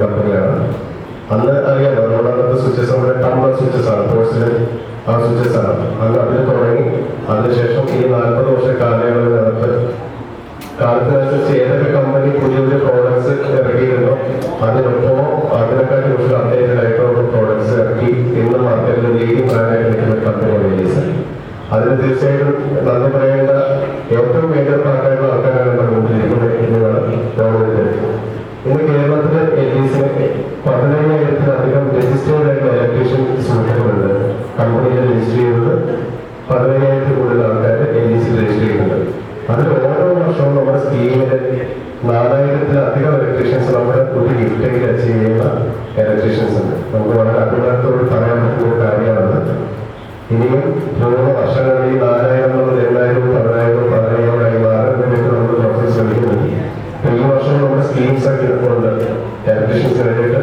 കമ്പനിയാണ്. അന്ന് അറിയാമോ, നമ്മളന്നത്തെ സ്വിച്ചസ് നമ്മുടെ ടംബ്ലർ സ്വിച്ചസ് ആണ്, പോഴ്സിലെ ആ സ്വിച്ചസ് ആണ്. അന്ന് അതിൽ തുടങ്ങി അതിനുശേഷം ഈ 40 വർഷ കാലയളവിനകത്ത് കാലത്തിനനുസരിച്ച് ഏതൊക്കെ കമ്പനി പുതിയ പുതിയ പ്രോഡക്ട്സ് ഇറക്കിയിരുന്നോ അതിനൊപ്പമോ അതിനെക്കാട്ടി കുറച്ച് അപ്ഡേറ്റഡ് ആയിട്ടുള്ള പ്രോഡക്ട്സ് ഇറക്കി ഇന്ന് മാർക്കറ്റിൽ ലീഡിംഗ് ബ്രാൻഡായിട്ട് നിൽക്കുന്ന കമ്പനിയാണ് എലീസ്. അതിന് തീർച്ചയായിട്ടും നന്ദി പറയേണ്ട ഏറ്റവും മേജർ പാർട്ടായിട്ടുള്ള ആൾക്കാരാണ് നമ്മുടെ മുമ്പിലിരിക്കുന്നത് എന്നാണ് ഗവൺമെന്റ്. ഇന്ന് കേരളത്തിലെ എലീസിന് 15,000-ലധികം രജിസ്റ്റേർഡ് ആയിട്ടുള്ള ഇലക്ട്രീഷ്യൻ സുഹൃത്തുക്കളുണ്ട്. കമ്പനിയിൽ രജിസ്റ്റർ ചെയ്തത് 15,000-ൽ കൂടുതൽ ആൾക്കാർ എലീസിൽ രജിസ്റ്റർ ചെയ്യുന്നുണ്ട്. അതിൽ ഓരോ വർഷവും നമ്മുടെ സ്കീമിൽ 4,000-ലധികം ഇലക്ട്രീഷ്യൻസ് നമ്മുടെ ഒരു ഗിഫ്റ്റെങ്കിൽ അച്ചീവ് ചെയ്യുന്ന ഇലക്ട്രീഷ്യൻസ് ഉണ്ട്. നമുക്ക് വളരെ അഭിമാനത്തോട് പറയാൻ പറ്റുന്ന ഒരു കാര്യമാണത്. ഇനിയും 3 വർഷങ്ങളിൽ 4,000 എന്നുള്ളത് 8,000, 10,000, 15,000 മാറുന്നതിലേക്ക് നമ്മൾ പ്രൊഫൈൽ ശ്രമിക്കുന്നുണ്ട്. ഈ വർഷം നമ്മുടെ സ്കീംസ് ഒക്കെ ഉണ്ട് ഇലക്ട്രീഷ്യൻസ് വേണ്ടിയിട്ട്.